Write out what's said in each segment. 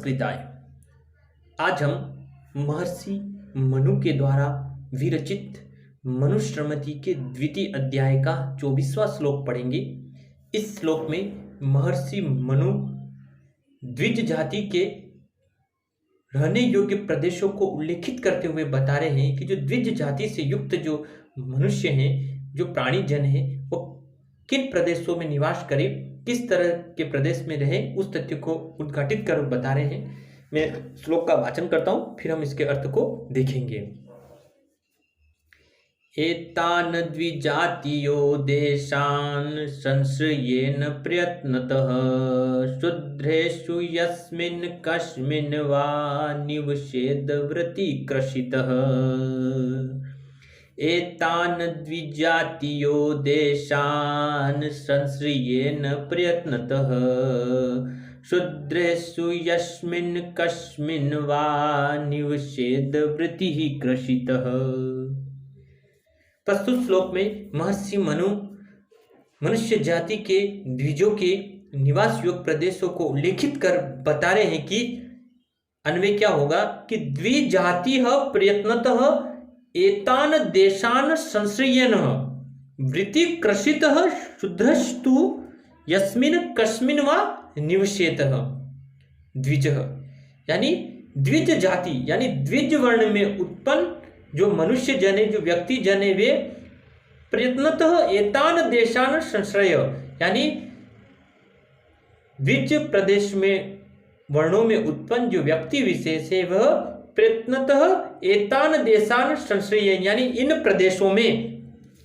संस्कृताय। आज हम महर्षि मनु के द्वारा विरचित मनुस्मृति के द्वितीय अध्याय का 24वां श्लोक पढ़ेंगे। इस श्लोक में महर्षि मनु द्विज जाति के रहने योग्य प्रदेशों को उल्लेखित करते हुए बता रहे हैं कि जो द्विज जाति से युक्त जो मनुष्य हैं, जो प्राणी जन हैं, वो किन प्रदेशों में निवास करें, किस तरह के प्रदेश में रहे, उस तथ्य को उद्घाटित कर बता रहे हैं। मैं श्लोक का वाचन करता हूं, फिर हम इसके अर्थ को देखेंगे। एतान द्विजातियो देशान संश्रयेन प्रयत्नतः शूद्रेषु यस्मिन् कस्मिन् वा निवसेद वृत्तिकृषितः। एतान द्विजातियो देशान संश्रयेन प्रयत्नतः शूद्रेषु यस्मिन् कस्मिन् वा निवसेद वृत्तिकृषितः। प्रस्तुत श्लोक में महर्षि मनु मनुष्य जाति के द्विजों के निवास योग्य प्रदेशों को उल्लेखित कर बता रहे हैं कि अन्वय क्या होगा कि द्विजाति प्रयत्नतः एतान देशान संश्रयेन वृत्तिकृषितः शूद्रस्तु यस्मिन् कस्मिन् वा निवसेतः। द्विज यानी द्विज जाति यानी द्विज वर्ण में उत्पन्न जो मनुष्य जने, जो व्यक्ति जने, वे प्रयत्नतः एतान देशान संश्रय यानी द्विज प्रदेश में वर्णों में उत्पन्न जो व्यक्ति विशेष है वह प्रयत्नतः एतान देशान संश्रय यानी इन प्रदेशों में,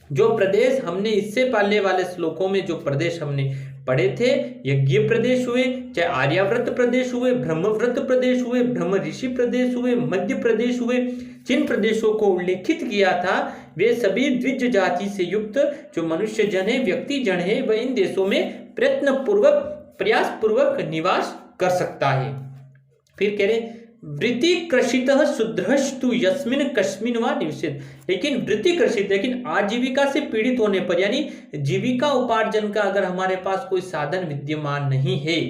जो प्रदेश हमने इससे पहले वाले श्लोकों में जो प्रदेश हमने पढ़े थे, यज्ञ प्रदेश हुए, चाहे आर्याव्रत प्रदेश हुए, ब्रह्मव्रत प्रदेश हुए, ब्रह्म ऋषि प्रदेश हुए, मध्य प्रदेश हुए, जिन प्रदेशों को उल्लेखित किया था वे सभी द्विज जाति से युक्त जो मनुष्य जन है, व्यक्ति जन है, वह इन देशों में प्रयत्न पूर्वक, प्रयास पूर्वक निवास कर सकता है। फिर कह रहे वृत्तिकृषितः शूद्रस्तु यस्मिन् कस्मिन् वा निवसेत। लेकिन वृत्तिकृषित, लेकिन आजीविका से पीड़ित होने पर यानी जीविका उपार्जन का अगर हमारे पास कोई साधन विद्यमान नहीं है,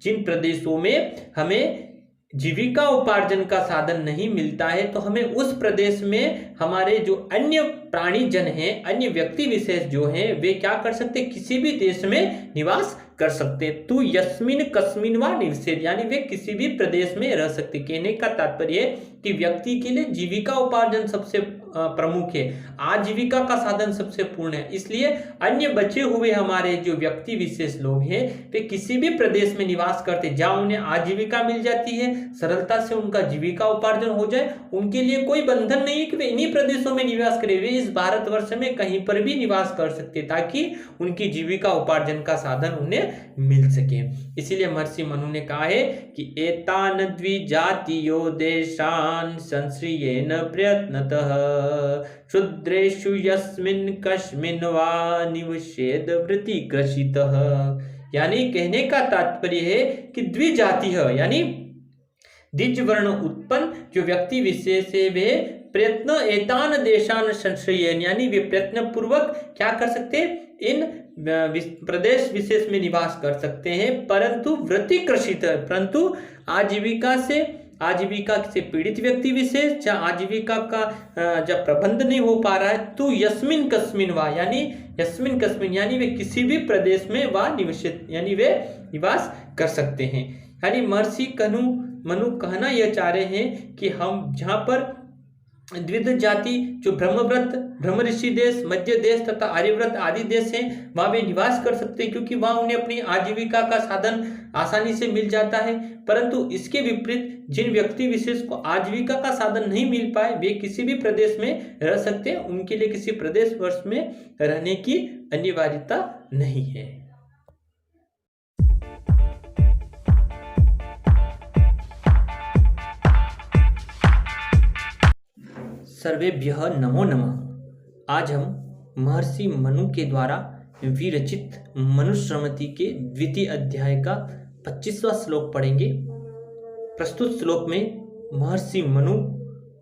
जिन प्रदेशों में हमें जीविका उपार्जन का साधन नहीं मिलता है, तो हमें उस प्रदेश में हमारे जो अन्य प्राणी जन हैं, अन्य व्यक्ति विशेष जो हैं, वे क्या कर सकते, किसी भी देश में निवास कर सकते। तो यस्मिन कस्मिन वा निवसेत यानी वे किसी भी प्रदेश में रह सकते। कहने का तात्पर्य है कि व्यक्ति के लिए जीविका उपार्जन सबसे प्रमुख है, आजीविका का साधन सबसे पूर्ण है। इसलिए अन्य बचे हुए हमारे जो व्यक्ति विशेष लोग हैं वे किसी भी प्रदेश में निवास करते, जहां उन्हें आजीविका मिल जाती है, सरलता से उनका जीविका उपार्जन हो जाए, उनके लिए कोई बंधन नहीं है कि वे इन्हीं प्रदेशों में निवास करें। वे इस भारतवर्ष में कहीं पर भी निवास कर सकते ताकि उनकी जीविका उपार्जन का साधन उन्हें मिल सके। इसीलिए महर्षि मनु ने कहा है कि एतान द्विजातियो देशान संश्रयेन प्रयत्नतः शूद्रेषु यस्मिन् कस्मिन् वा निवसेद वृत्तिकृषितः। यानी कहने का तात्पर्य है कि द्विजाति यानी द्विज वर्ण उत्पन्न जो व्यक्ति विशेष है वे प्रयत्न एतान देशान संश्रयेन यानी वे प्रयत्न पूर्वक क्या कर सकते हैं, इन प्रदेश विशेष में निवास कर सकते हैं, परंतु वृत्तिकृषित, परंतु आजीविका से पीड़ित व्यक्ति विशेष जहाँ आजीविका का जब प्रबंध नहीं हो पा रहा है, तो यस्मिन कस्मिन वा यानी यस्मिन कस्मिन यानी वे किसी भी प्रदेश में वा निवसित यानी वे निवास कर सकते हैं। यानी महर्षि मनु कहना यह चाह रहे हैं कि हम जहाँ पर द्विज जाति जो ब्रह्मव्रत, ब्रह्म ऋषि देश, मध्य देश तथा आर्यव्रत आदि देश हैं, वहां वे निवास कर सकते हैं क्योंकि वहां उन्हें अपनी आजीविका का साधन आसानी से मिल जाता है। परंतु इसके विपरीत जिन व्यक्ति विशेष को आजीविका का साधन नहीं मिल पाए वे किसी भी प्रदेश में रह सकते हैं, उनके लिए किसी प्रदेश वर्ष में रहने की अनिवार्यता नहीं है। सर्वेभ्यः नमो नमः। आज हम महर्षि मनु के द्वारा विरचित मनुस्मृति के द्वितीय अध्याय का 25वां श्लोक पढ़ेंगे। प्रस्तुत श्लोक में महर्षि मनु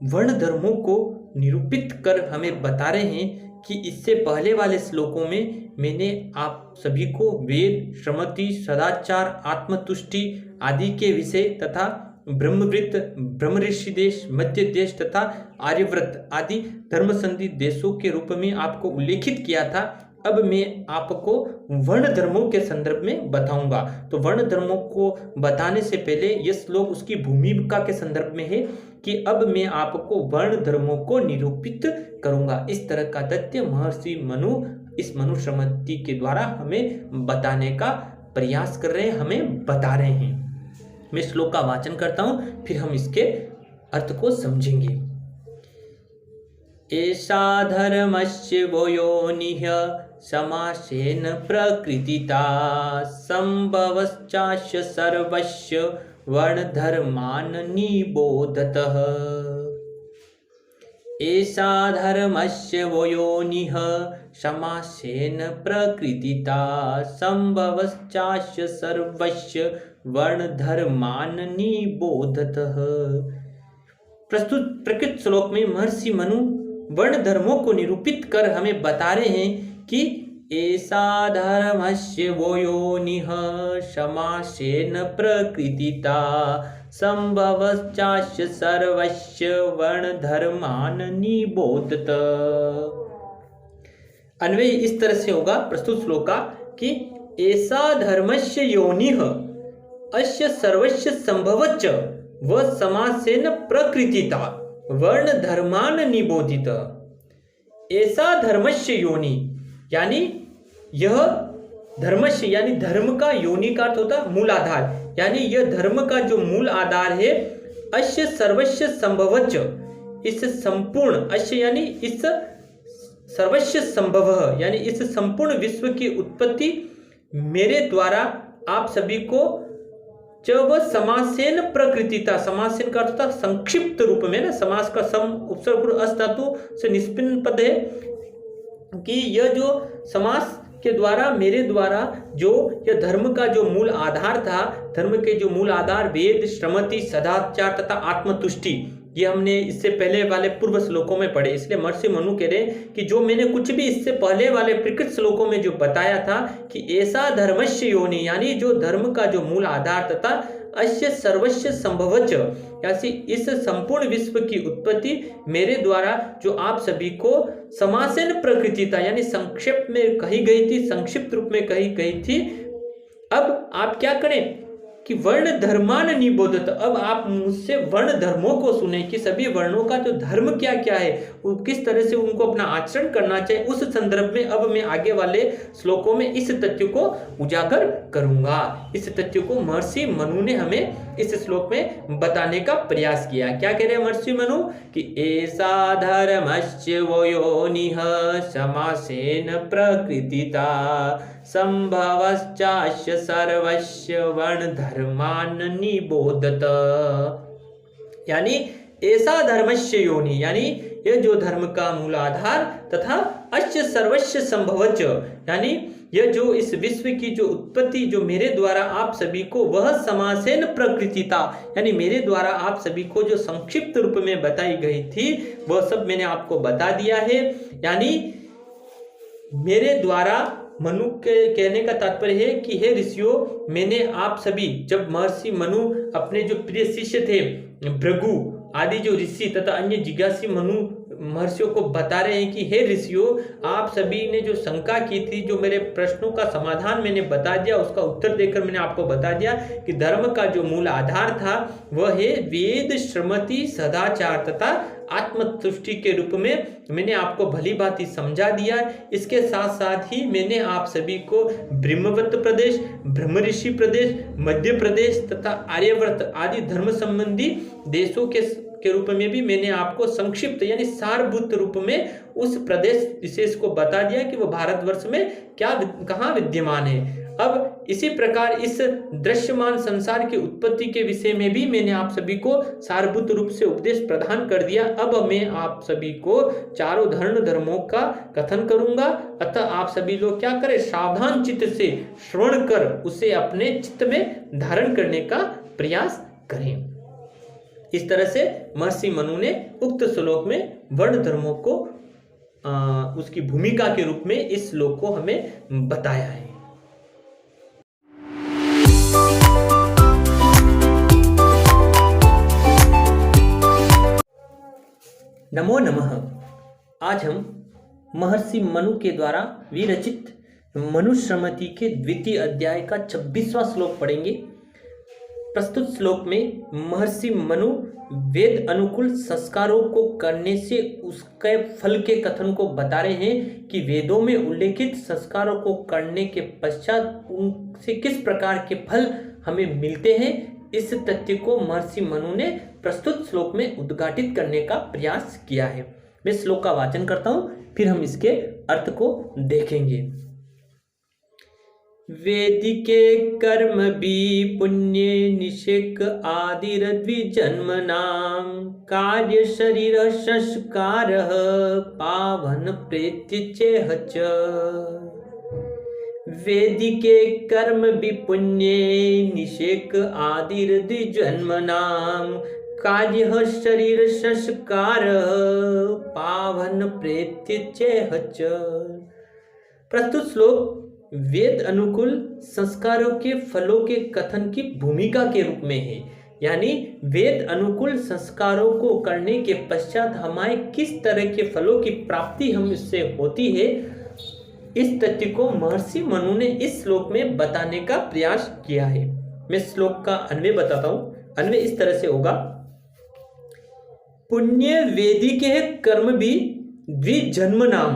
वर्ण धर्मों को निरूपित कर हमें बता रहे हैं कि इससे पहले वाले श्लोकों में मैंने आप सभी को वेद, श्रमति, सदाचार, आत्मतुष्टि आदि के विषय तथा ब्रह्मवृत्त, ब्रह्मऋषि देश, मध्य देश तथा आर्यव्रत आदि धर्म संधि देशों के रूप में आपको उल्लेखित किया था। अब मैं आपको वर्ण धर्मों के संदर्भ में बताऊंगा। तो वर्ण धर्मों को बताने से पहले यह श्लोक उसकी भूमिका के संदर्भ में है कि अब मैं आपको वर्ण धर्मों को निरूपित करूंगा। इस तरह का तथ्य महर्षि मनु इस मनुस्मृति के द्वारा हमें बताने का प्रयास कर रहे हैं, हमें बता रहे हैं। मैं श्लोक का वाचन करता हूं, फिर हम इसके अर्थ को समझेंगे। एषा धर्मस्य वो योनिः समासेन प्रकृतिता संभवश्चास्य सर्वस्य वर्णधर्मान् निबोधतः। एषा धर्मस्य वो योनिः समासेन प्रकृतिता संभवश्चास्य सर्वस्य वर्णधर्मान् निबोधतः। प्रस्तुत प्रकृत श्लोक में महर्षि मनु वर्ण धर्मों को निरूपित कर हमें बता रहे हैं कि एषा धर्मस्य वो योनिः समासेन प्रकृतिता संभवश्चास्य सर्वस्य वर्णधर्मान् निबोधत। अन्वय इस तरह से होगा प्रस्तुत श्लोक का कि एषा धर्मस्य योनिः अस्य सर्वस्य संभवच्च व समासेन प्रकृतिता वर्ण धर्मान निबोधित। ऐसा धर्मस्य योनि यानी यह धर्मस्य यानी धर्म का योनि का अर्थ होता मूल आधार, यानी यह धर्म का जो मूल आधार है। अस्य सर्वस्य संभवच्च इस संपूर्ण अस्य यानी इस सर्वस्य संभव यानी इस संपूर्ण विश्व की उत्पत्ति मेरे द्वारा आप सभी को जब समासेन प्रकृतिता, समासेन का अर्थ था संक्षिप्त रूप में ना, समास का सम उपसर्ग अस धातु से निष्पन्न पद है कि यह जो समास के द्वारा मेरे द्वारा जो यह धर्म का जो मूल आधार था, धर्म के जो मूल आधार वेद, श्रमति, सदाचार तथा आत्मतुष्टि, ये हमने इससे पहले वाले पूर्व श्लोकों में पढ़े। इसलिए महर्षि मनु कह रहे हैं कि जो मैंने कुछ भी इससे पहले वाले प्रकृत श्लोकों में जो बताया था कि ऐसा धर्मस्य योनि यानी जो धर्म का जो मूल आधार तथा अस्य सर्वस्य संभवच्च यानी इस संपूर्ण विश्व की उत्पत्ति मेरे द्वारा जो आप सभी को समासेन प्रकृतिता यानी संक्षेप में कही गई थी, संक्षिप्त रूप में कही गई थी। अब आप क्या करें कि वर्ण धर्मान निबोधत, अब आप मुझसे वर्ण धर्मों को सुने कि सभी वर्णों का जो धर्म क्या क्या है, वो किस तरह से उनको अपना आचरण करना चाहिए। उस संदर्भ में अब मैं आगे वाले श्लोकों में इस तथ्य को उजागर करूंगा। इस तथ्य को महर्षि मनु ने हमें इस श्लोक में बताने का प्रयास किया। क्या कह रहे हैं महर्षि मनु कि ऐसा धर्मस्य वो योनिः समासेन प्रकृतिता संभवश्चास्य सर्वस्य वर्ण धर्मान् निबोधत। यानी ऐसा धर्मस्य योनि यानी यह जो धर्म का मूल आधार तथा अस्य सर्वस्य संभवच्च यानी यह जो इस विश्व की जो उत्पत्ति जो मेरे द्वारा आप सभी को वह समासेन प्रकृतिता यानी मेरे द्वारा आप सभी को जो संक्षिप्त रूप में बताई गई थी वह सब मैंने आपको बता दिया है। यानी मेरे द्वारा मनु के कहने का तात्पर्य है कि हे ऋषियों, मैंने आप सभी जब महर्षि मनु अपने जो प्रिय शिष्य थे भृगु आदि जो ऋषि तथा अन्य जिज्ञासी मनु महर्षियों को बता रहे हैं कि हे ऋषियों, आप सभी ने जो शंका की थी, जो मेरे प्रश्नों का समाधान मैंने बता दिया, उसका उत्तर देकर मैंने आपको बता दिया कि धर्म का जो मूल आधार था वह है वेद, श्रमति, सदाचार तथा आत्मतुष्टि के रूप में मैंने आपको भली भांति समझा दिया। इसके साथ साथ ही मैंने आप सभी को ब्रह्मवृत्त प्रदेश, ब्रह्मऋषि प्रदेश, मध्य प्रदेश तथा आर्यव्रत आदि धर्म संबंधी देशों के रूप में भी मैंने आपको संक्षिप्त यानी सारभूत रूप में उस प्रदेश विशेष को बता दिया कि वह भारतवर्ष में कहाँ विद्यमान है। अब इसी प्रकार इस दृश्यमान संसार की उत्पत्ति के विषय में भी मैंने आप सभी को सारभूत रूप से उपदेश प्रदान कर दिया। अब मैं आप सभी को चारों धर्मों का कथन करूंगा, अतः आप सभी लोग क्या करें, सावधान चित्त से श्रवण कर उसे अपने चित्त में धारण करने का प्रयास करें। इस तरह से महर्षि मनु ने उक्त श्लोक में वर्ण धर्मों को उसकी भूमिका के रूप में इस श्लोक को हमें बताया है। नमो नमः। आज हम महर्षि मनु के द्वारा विरचित मनुस्मृति के द्वितीय अध्याय का 26वां श्लोक पढ़ेंगे। प्रस्तुत श्लोक में महर्षि मनु वेद अनुकूल संस्कारों को करने से उसके फल के कथन को बता रहे हैं कि वेदों में उल्लेखित संस्कारों को करने के पश्चात उनसे किस प्रकार के फल हमें मिलते हैं। इस तथ्य को महर्षि मनु ने प्रस्तुत श्लोक में उद्घाटित करने का प्रयास किया है। मैं श्लोक का वाचन करता हूं, फिर हम इसके अर्थ को देखेंगे। वेदिके कर्म भी पुण्य निषेक आदिर्द्विजन्मनां कार्य शरीर संस्कार पावन प्रेत्य च। वेदिके कर्म भी पुण्य निषेक आदिर्द्विजन्मनां कार्य शरीर संस्कार पावन प्रेत्य च। प्रस्तुत श्लोक वेद अनुकूल संस्कारों के फलों के कथन की भूमिका के रूप में है, यानी वेद अनुकूल संस्कारों को करने के पश्चात हमारे किस तरह के फलों की प्राप्ति हम इससे होती है। इस तथ्य को महर्षि मनु ने इस श्लोक में बताने का प्रयास किया है। मैं श्लोक का अन्वय बताता हूं। अन्वय इस तरह से होगा। पुण्य वेदिके कर्म भी द्विजन्मनां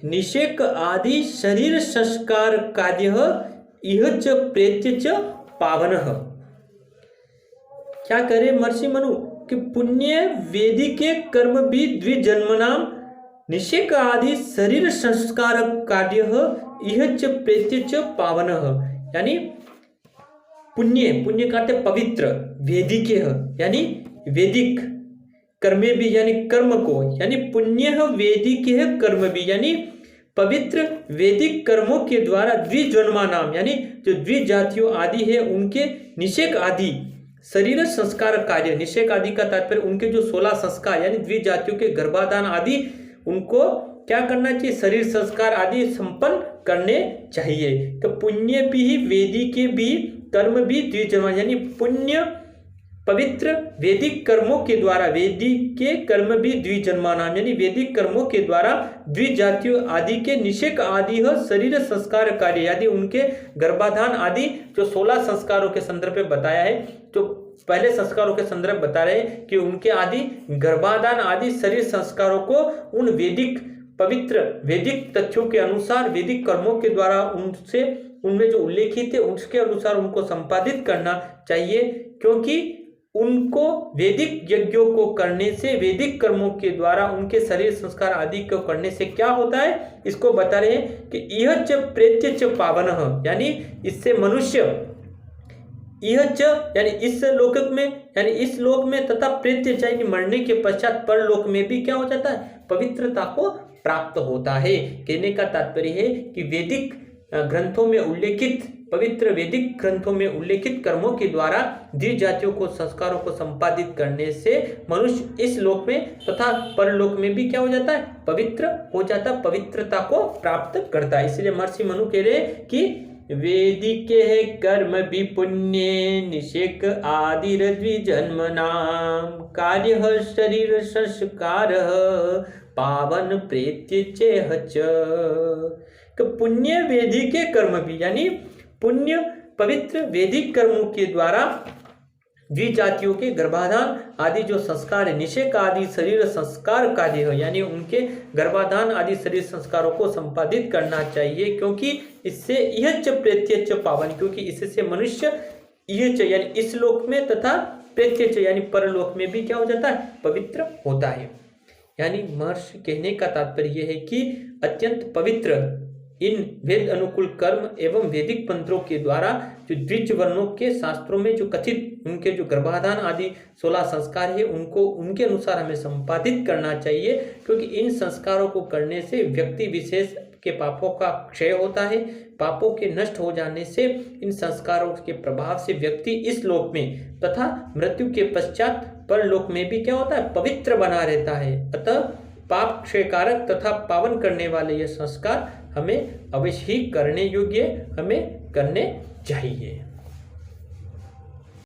निषेक आदि शरीर संस्कार कार्य इह च प्रेत्य च पावनः। क्या करे महर्षि मनु कि पुण्य वेदिके कर्म भी द्विजन्मनां निषेक आदि शरीर संस्कार कार्य इह च प्रेत्य च पावनः। यानी पुण्य पुण्य का अर्थ पवित्र, वेदिके यानी वेदिक, कर्मे भी यानी कर्म को, यानी पुण्य वेदिके कर्म भी यानी पवित्र वैदिक कर्मों के द्वारा द्विजन्मा नाम यानी जो द्विजातियों आदि है उनके निषेक आदि शरीर संस्कार कार्य। निषेक आदि का तात्पर्य उनके जो 16 संस्कार यानी द्विजातियों के गर्भाधान आदि उनको क्या करना चाहिए, शरीर संस्कार आदि संपन्न करने चाहिए। तो पुण्य भी वेदिके भी कर्म भी द्विजन्मा यानी पुण्य पवित्र वैदिक कर्मों के द्वारा, वैदिक के कर्म भी द्विजन्मानाम यानी वैदिक कर्मों के द्वारा द्विजातियों आदि के निषेक आदि शरीर संस्कार कार्य यानी उनके गर्भाधान आदि जो 16 संस्कारों के संदर्भ में बताया है। तो पहले संस्कारों के संदर्भ बता रहे हैं कि उनके आदि गर्भाधान आदि शरीर संस्कारों को उन वैदिक पवित्र वैदिक तथ्यों के अनुसार वैदिक कर्मों के द्वारा उनसे उनमें जो उल्लेखित है उसके अनुसार उनको संपादित करना चाहिए, क्योंकि उनको वैदिक यज्ञों को करने से वैदिक कर्मों के द्वारा उनके शरीर संस्कार आदि को करने से क्या होता है, इसको बता रहे हैं कि यह च प्रेत्य च पावनः यानी इससे मनुष्य यह च यानी इस लोक में यानी इस लोक में तथा प्रेत्य यानी मरने के पश्चात परलोक में भी क्या हो जाता है, पवित्रता को प्राप्त होता है। कहने का तात्पर्य है कि वैदिक ग्रंथों में उल्लेखित पवित्र वैदिक ग्रंथों में उल्लेखित कर्मों के द्वारा द्विजातियों को संस्कारों को संपादित करने से मनुष्य इस लोक में तथा परलोक में भी क्या हो जाता है, पवित्र हो जाता, पवित्रता को प्राप्त करता है। इसलिए महर्षि मनु कह रहे कि वेदिके कर्म भी पुण्य निषेक आदिर्द्विजन्मनां कार्य शरीर संस्कार पावन प्रेत्य च। पुण्य वेदिके कर्म भी यानी पुण्य पवित्र वैदिक कर्मों के द्वारा द्विजातियों के गर्भाधान आदि जो संस्कार है, निषेक आदि शरीर संस्कार कार्य है यानी उनके गर्भाधान आदि शरीर संस्कारों को संपादित करना चाहिए, क्योंकि इससे यह च प्रेत्य च पावन, क्योंकि इससे मनुष्य यह च यानी इस लोक में तथा प्रेत्य च यानी परलोक में भी क्या हो जाता है, पवित्र होता है। यानी महर्षि कहने का तात्पर्य यह है कि अत्यंत पवित्र इन वेद अनुकूल कर्म एवं वैदिक मंत्रों के द्वारा जो द्विज वर्णों के शास्त्रों में जो कथित उनके जो गर्भाधान आदि 16 संस्कार है उनको उनके अनुसार हमें संपादित करना चाहिए, क्योंकि इन संस्कारों को करने से व्यक्ति विशेष के पापों का क्षय होता है। पापों के नष्ट हो जाने से इन संस्कारों के प्रभाव से व्यक्ति इस लोक में तथा मृत्यु के पश्चात परलोक में भी क्या होता है, पवित्र बना रहता है। अतः पाप क्षयकारक तथा पावन करने वाले ये संस्कार हमें अवश्य ही करने योग्य हमें करने चाहिए।